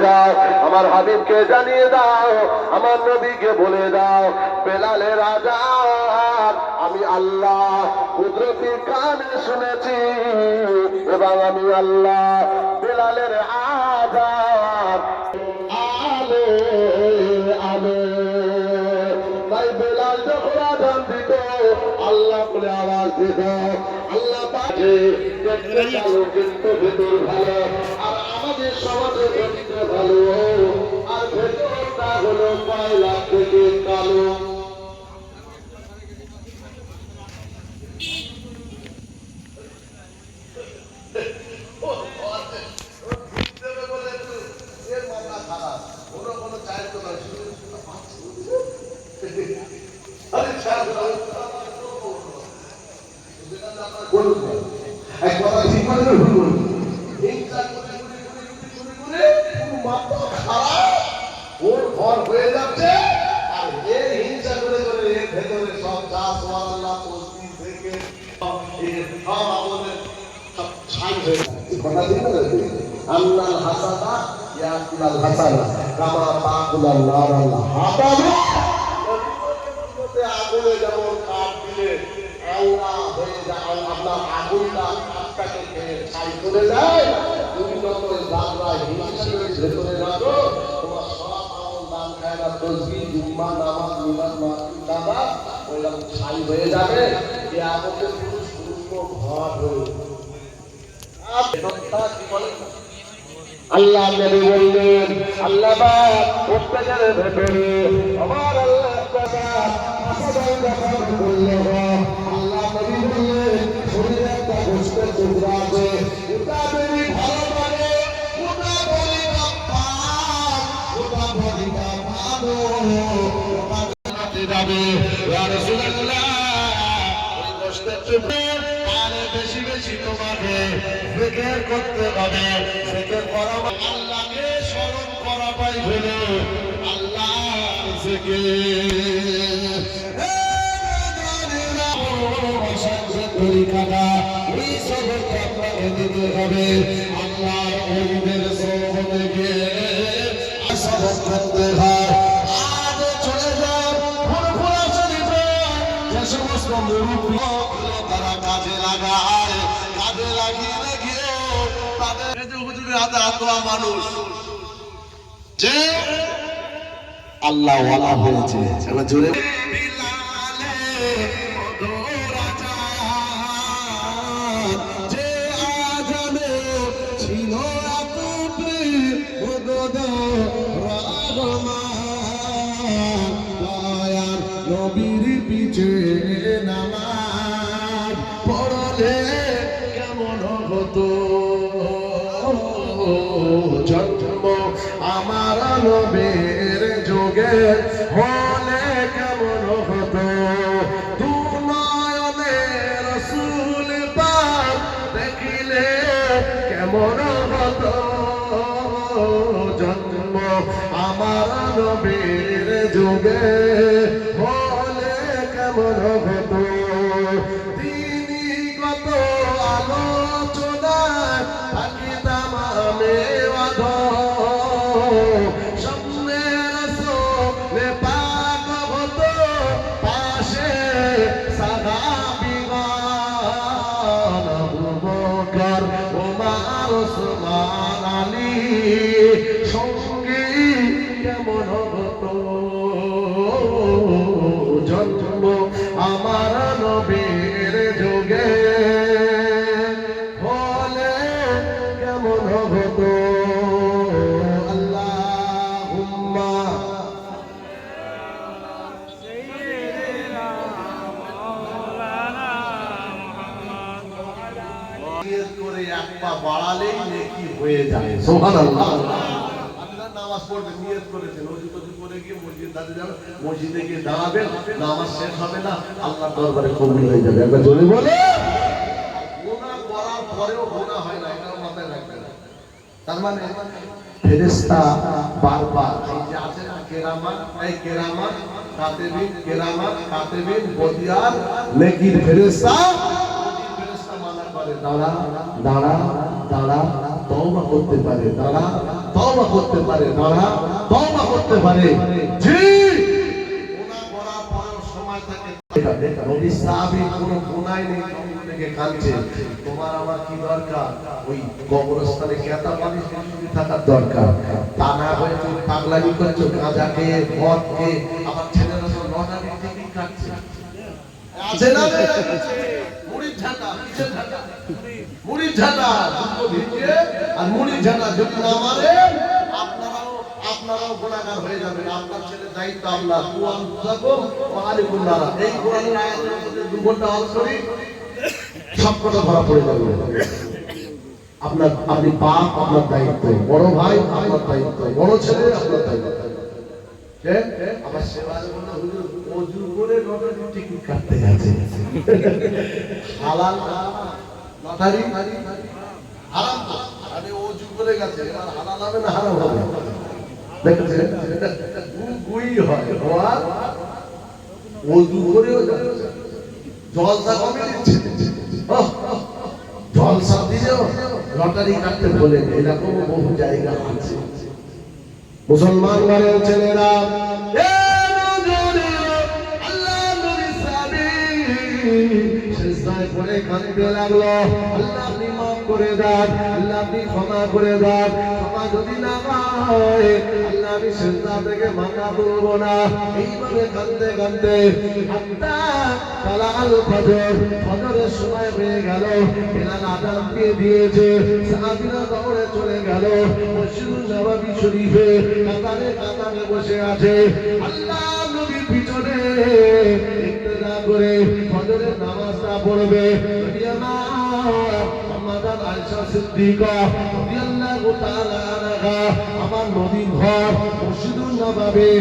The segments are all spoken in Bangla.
যাও, আমার হাবিবকে জানিয়ে দাও, আমার নবীকে বলে দাও, বেলালের আযান আমি আল্লাহ কুদরতি কানে শুনেছি এবং আমি আল্লাহ বেলালের আযান আলে আলে। তাই বেলাল যখন আযান দিত আল্লাহ বলে আওয়াজ দিত, আল্লাহ পাকে দেখতে ভালো কিন্তু ভেতর ভালো, আর আমাদের সমাজের ভেতর ভালো আর ভেতরটা হলো কয়লা থেকে কালো। ওর ঘর হয়ে যাচ্ছে আর এর হিংসা করে করে এর ভেতরে সব চাষ আল্লাহ তসবিহ থেকে সব আমাদের সব ছাই হয়ে যাচ্ছে। কথা ঠিক না? আল্লাহ হাসানা ইয়াকুল হাসানা কামা তাকুল নার আল্লাহ হাতাবে মধ্যে আগুনে যেমন কাঠ দিলে আল্লাহ হয়ে যায়, আপনার আগুনটা কাঠটাকে খেয়ে ছাই করে যায়, তুমি যখন দাদরা হিংসা করে ভেতরে রাখো তোমার সব আমল দান খায়রা তসবিহ জুম্মা নামাজ মিলাদ মাহফিল দাদা ওইরকম ছাই হয়ে যাবে। যে আমাদের পুরো শূন্য ঘর হয়ে আল্লাহ নবী বললেন আল্লাহ পাক প্রত্যেকের ভেতরে আমার আল্লাহ আল্লাহ নবী বললেন শরীরে একটা গোশতের টুকরা আছে, ওটা বেরি ভালো লাগে, ওটা বলি ওটা বলি ভালো যাবে ইয়া রাসূলুল্লাহ। ওই গোশতের টুকরা আরে বেশি বেশি তোমাকে জিকির করতে হবে, জিকির করা আল্লাহকে স্মরণ করাটাই হলো আল্লাহ জিকির। তরিকাটা ওই সবকে আপনাকে দিতে হবে, আল্লাহর ওলিদের সোহবতে গিয়ে সবক করতে হয়। আজ চলে যাও ফুরফুরা শরীফে যে সমস্ত মুরব্বী তারা কাজে লাগায়, কাজে লাগিয়ে গিয়ে তাদের হুজুরের হাতে আতোয়া মানুষ যে আল্লাহ ওয়ালা হয়েছে এবার জোরে নবীর পিছে নামাজ পড়লে কেমন হতো, জন্ম আমার নবীর যুগে হলে কেমন হতো, দু নয়নে রাসূল পাক দেখিলে কেমন হতো, জন্ম আমার নবীর যুগে হলে কেমন হতো। তিনি কত আলোচনায় থাকিতাম আমি অধ, সামনে রাসূল পাক হতো পাশে সাহাবীগণ, আবু বকর ওমর ওসমান আলী সঙ্গী কেমন হতো, জন্ম আমার নবীর যুগে হলে কেমন হতো। আল্লাহুম্মা নিয়ত করে এক পা বাড়ালেই নেকি হয়ে যায়। সুবহানাল্লাহ। আপনারা নামাজ পড়বেন, নিয়ত করেছেন, ওযু টযু করে গিয়ে মসজিদে যাবেন, মসজিদে গিয়ে দাঁড়াবেন, নামাজ শেষ হবে না আল্লাহর দরবারে কবুল হয়ে যাবে। একবার জোরে বলে। গুনাহ করার পরেও গুনাহ হয় না, এটা মাথায় রাখবেন। তার মানে ফেরেশতা বারবার এই যে আছে না কেরামান, এই কেরামান কাতেবিন বদিয়ার নেকির ফেরেশতা মানা করে, দাঁড়া দাঁড়া দাঁড়া তওবা করতে পারে, দাঁড়া তওবা করতে পারে, তারা তওবা করতে পারে। জি গুনাহ করার পরেও সময় থাকে। নবী সাহাবী কোনো গুনাহ নেই, থেকে কাঁদছে। তোমার আমার কি দরকার? ওই কবরস্থানে কেতা পানি থাকার দরকার। তা না হয়ে তুমি পাগলামি করছো, গাঁজা খেয়ে মদ খেয়ে আমার ছেলেরা সব লটারি থেকে কাটছে। আছে না রে? মুড়ির ঝাঁটা, কিসের ঝাঁটা? মুড়ির ঝাঁটা, দুটো ভিজিয়ে আর মুড়ির ঝাঁটা যদি না মারে আপনারাও গুনাহগার হয়ে যাবেন। আপনার ছেলের দায়িত্ব আল্লাহ কুয়ান যাকুম ওয়ালিকুল্লাহ। এই কোরআনের আয়াতের মধ্যে দু ঘন্টা অক্ষরে সবকটা ধরা পড়ে যাবে। আপনি বাপ, আপনার দায়িত্ব, বড় ভাই আপনার দায়িত্ব, বড় ছেলে আপনার দায়িত্ব। আবার সেবারে বলল হুজুর ওযু করে লটারি টিকিট কাটতে গেছে। হালাল লটারি হারাম তো, আরে ওযু করে গেছে, এবার হালাল হবে না হারাম হবে? দেখেছেন গুই হয় হওয়া, ওযু করেও যাচ্ছে, জলসা কমে দিচ্ছে, জলসা দিলেও লটারি কাটতে বলে, এরকম বহু জায়গা আছে। মুসলমান ঘরের ছেলেরা সিজদায় পড়ে কাঁদতে লাগলো, আল্লাহ আপনি মাফ করে দেন, আল্লাহ আপনি ক্ষমা করে দেন। ক্ষমা যদি না হয় আল্লাহ আমি সিজদা থেকে মাথা তুলবো না। এইভাবে কাঁদতে কাঁদতে হাত্তা তালাল ফজর, ফজরের সময় হয়ে গেল। বেলাল আযান দিয়ে দিয়েছে, সাহাবীরা দৌড়ে চলে গেল মসজিদুন নববী শরীফে। কাতারে কাতারে বসে আছে, আল্লাহ নবীর পিছনে ইক্তেদা করে ফজরের নামাজটা পড়বে। নবী আমার আম্মাজান আয়েশা সিদ্দিকা রাদিয়াল্লাহু তাআলা আনহা, আমার নবীর ঘর মসজিদুন নববী,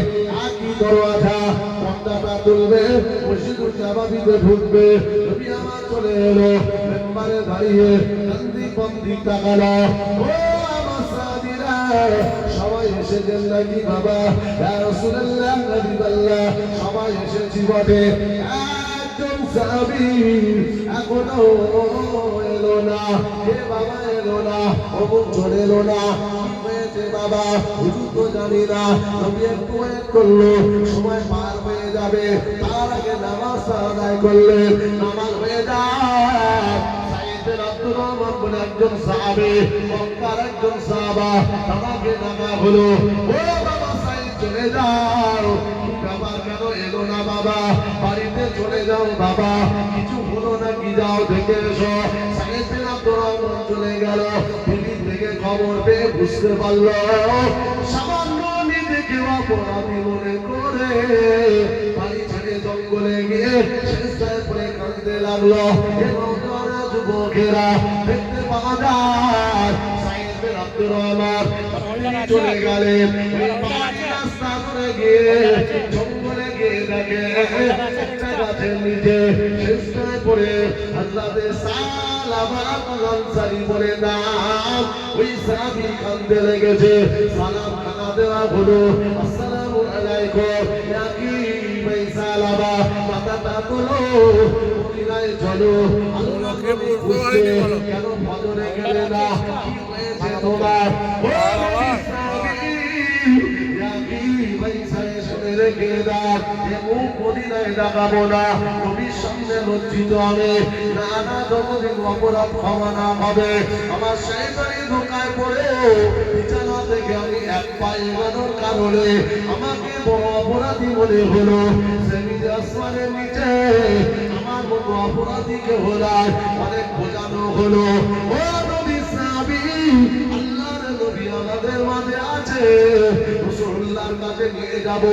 একই দরওয়াজা, পর্দাটা তুলবে, মসজিদুন নববীতে ঢুকবে। নবী আমার চলে এলো, মিম্বারে দাঁড়িয়ে কান্দি বন্দি তাকালো। ও আমার সাহাবীরা সবাই এসেছেন নাকি বাবা? ইয়া রাসূলুল্লাহ, হাবিবাল্লাহ সবাই এসেছি বটে, একজন সাহাবী এখনো এলো না। হে বাবা এলো না, অমুক চলে এলো না, কি হয়েছে বাবা? হুজুর তো জানি না। নবী একটু ওয়েট করলো, সময় পার হয়ে যাবে, তার আগে নামাজটা আদায় করলেন। নামাজ হয়ে যায়, সাইয়েদ আব্দুর রহমান বলে একজন সাহাবী, মক্কার একজন সাহাবা, তাকে ডাকা হলো, ও বাবা সাইয়েদ চলে যাও। বাবা কেন এলো না বাবা? বাড়িতে চলে যাও বাবা, কিছু হলো নাকি, যাও দেখে এসো। সাইয়েদ আব্দুর রহমান চলে গেল, দিল্লি থেকে খবর পেয়ে বুঝতে পারলো সামান্য নিজেকে অপরাধী মনে করে বাড়ি ছেড়ে জঙ্গলে গিয়ে সিজদায় পড়ে কাঁদতে লাগলো। এবং যুবকেরা দেখতে পাওয়া যায় সাইয়েদ আব্দুর রহমান চলে গেলেন, রাস্তা করে গিয়ে জঙ্গলে গিয়ে দেখে একটা গাছের নিচে সিজদায় পড়ে হযরত সালামা আল-আনসারী বলে নাম, ওই সাহাবী কাঁদতে লেগেছে। সালাম খানা দেওয়া হলো, আসসালামু আলাইকুম ইয়া কি ভাই সালামা, মাথাটা তোলো, মদিনায় চলো। আল্লাহকে বুঝতে কেন ফজরে গেলে না? কি হয়েছে তোমার? ও সাহাবী ইয়া কি ভাই শুনে রেখে দাও, মুখ মদিনায় লাগাবো না, নবীর সামনে লজ্জিত হবে। না না, যতদিন অপরাধ ক্ষমা না হবে, আমার শয়তানি ধোঁকায় পড়ে বিছানা থেকে আমি এক পা এগোনোর কারণে আমাকে বড় অপরাধী মনে হলো। সেমিজে আসমানের নিচে আমার মতো অপরাধীকে হলায় অনেক বোঝানো হলো। ও নবী সাহাবী, আল্লাহর নবী আমাদের মাঝে আছে, রাসূলুল্লাহর কাছে নিয়ে যাব।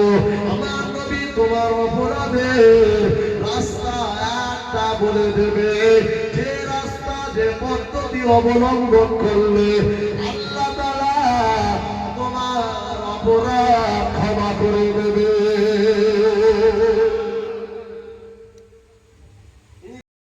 আমার নবী তোমার অপরাধে রাস্তা একটা বলে দেবে, যে রাস্তা যে পদ্ধতি অবলম্বন করলে